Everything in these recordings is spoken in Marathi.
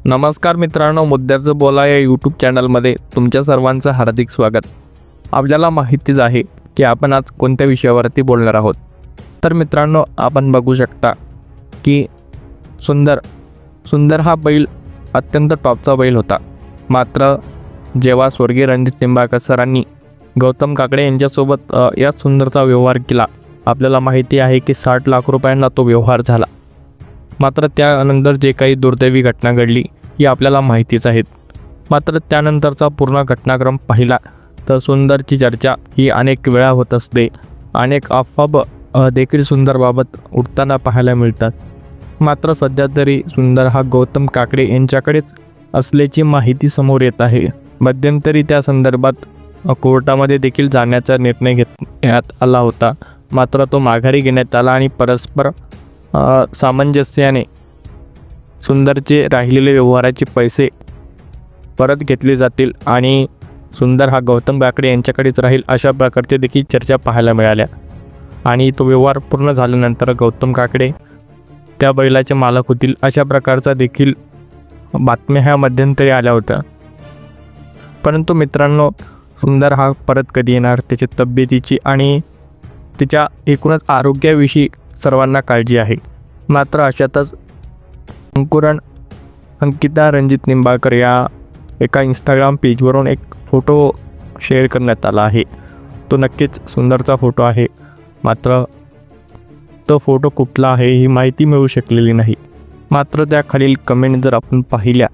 नमस्कार मित्रांनो, मुद्द्याचं बोला या यूट्यूब चॅनलमध्ये तुमच्या सर्वांचं हार्दिक स्वागत। आपल्याला माहितीच आहे की आपण आज कोणत्या विषयावरती बोलणार आहोत। तर मित्रांनो, आपण बघू शकता की सुंदर हा बैल अत्यंत टॉपचा बैल होता। मात्र जेव्हा स्वर्गीय रणजित निंबाळकर सरांनी गौतम काकडे यांच्यासोबत या सुंदरचा व्यवहार केला, आपल्याला माहिती आहे की 60 लाख रुपयांना तो व्यवहार झाला। मात्र त्यानंतर जे काही दुर्दैवी घटना घडली ही आपल्याला माहितीच आहेत। मात्र त्यानंतरचा पूर्ण घटनाक्रम पाहिला तर सुंदरची चर्चा ही अनेक वेळा होत असते। अनेक अफवा देखील सुंदरबाबत उठताना पाहायला मिळतात। मात्र सध्या तरी सुंदर हा गौतम काकडे यांच्याकडेच असल्याची माहिती समोर येत आहे। मध्यंतरी त्या संदर्भात कोर्टामध्ये देखील जाण्याचा निर्णय घेण्यात आला होता, मात्र तो माघारी घेण्यात आला आणि परस्पर सामंजस्याने सुंदरचे राहिलेले व्यवहाराचे पैसे परत घेतले जातील आणि सुंदर हा गौतम काकडे यांच्याकडेच राहील अशा प्रकारचे देखील चर्चा पाहायला मिळाल्या। आणि तो व्यवहार पूर्ण झाल्यानंतर गौतम काकडे त्या बैलाचे मालक होतील अशा प्रकारचा देखील बातम्या ह्या मध्यंतरी आल्या होत्या। परंतु मित्रांनो, सुंदर हा परत कधी येणार, त्याच्या तब्येतीची आणि त्याच्या एकूणच आरोग्याविषयी सर्वांना काळजी आहे। मात्र अशातच अंकिता रणजित निंबाळकर या एका इंस्टाग्राम पेजवरून एक फोटो शेअर करण्यात आला आहे। तो नक्कीच सुंदरचा फोटो आहे, मात्र तो फोटो कुठला आहे ही माहिती मिळू शकलेली नाही। मात्र त्या खालील कमेंट जर आपण पाहिल्या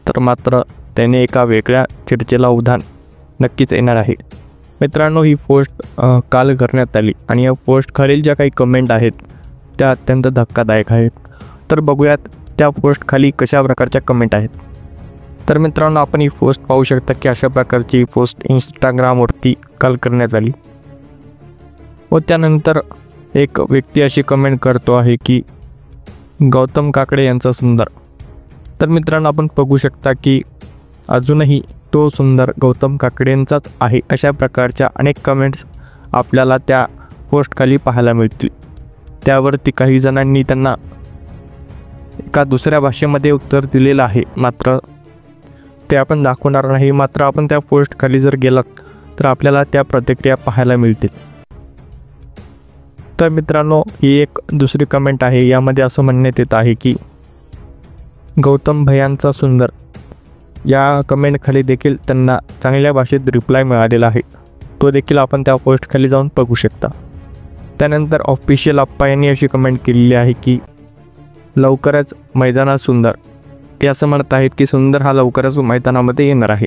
तर मात्र त्याने एका वेगळ्या चर्चेला उधाण नक्कीच येणार आहे। मित्रांनो, ही पोस्ट काल करण्यात आली आणि या पोस्ट खालील ज्या काही कमेंट आहेत त्या अत्यंत धक्कादायक आहेत। तर बघूयात त्या पोस्ट खाली कशा प्रकारच्या कमेंट आहेत। तर मित्रांनो, आपण ही पोस्ट पाहू शकता की अशा प्रकारची पोस्ट इंस्टाग्रामवरती काल करण्यात आली व त्यानंतर एक व्यक्ती अशी कमेंट करतो आहे की गौतम काकडे यांचा सुंदर। तर मित्रांनो, आपण बघू शकता की अजूनही तो सुंदर गौतम काकडेंचाच आहे अशा प्रकारच्या अनेक कमेंट्स आपल्याला त्या पोस्टखाली पाहायला मिळतील। त्यावरती काही जणांनी त्यांना एका दुसऱ्या भाषेमध्ये उत्तर दिलेलं आहे, मात्र ते आपण दाखवणार नाही। मात्र आपण त्या पोस्टखाली जर गेलात तर आपल्याला त्या प्रतिक्रिया पाहायला मिळतील। तर मित्रांनो, ही एक दुसरी कमेंट आहे। यामध्ये असं म्हणण्यात येत आहे की गौतम भैयांचा सुंदर। या कमेंटखाली देखील त्यांना चांगल्या भाषेत रिप्लाय मिळालेला आहे, तो देखील आपण त्या पोस्टखाली जाऊन बघू शकता। त्यानंतर ऑफिशियल अप्पा यांनी अशी कमेंट केलेली आहे की लवकरच मैदानात सुंदर। ते असं म्हणत आहेत की सुंदर हा लवकरच मैदानामध्ये येणार आहे।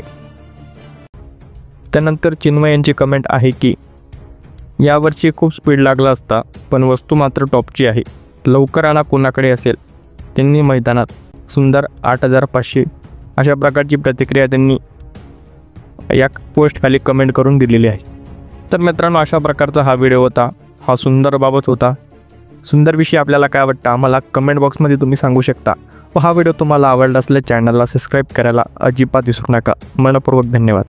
त्यानंतर चिन्मय यांची कमेंट आहे की यावर्षी खूप स्पीड लागला असता, पण वस्तू मात्र टॉपची आहे। लवकर आणा कोणाकडे असेल त्यांनी मैदानात सुंदर 8500 अशा प्रकारची प्रतिक्रिया त्यांनी या पोस्टखाली कमेंट करून दिलेली आहे। तर मित्रांनो, अशा प्रकारचा हा व्हिडिओ होता, हा सुंदरबाबत होता। सुंदरविषयी आपल्याला काय वाटतं आम्हाला कमेंट बॉक्समध्ये तुम्ही सांगू शकता व हा व्हिडिओ तुम्हाला आवडला असल्यास चॅनलला सबस्क्राईब करायला अजिबात विसरू नका। मनपूर्वक धन्यवाद।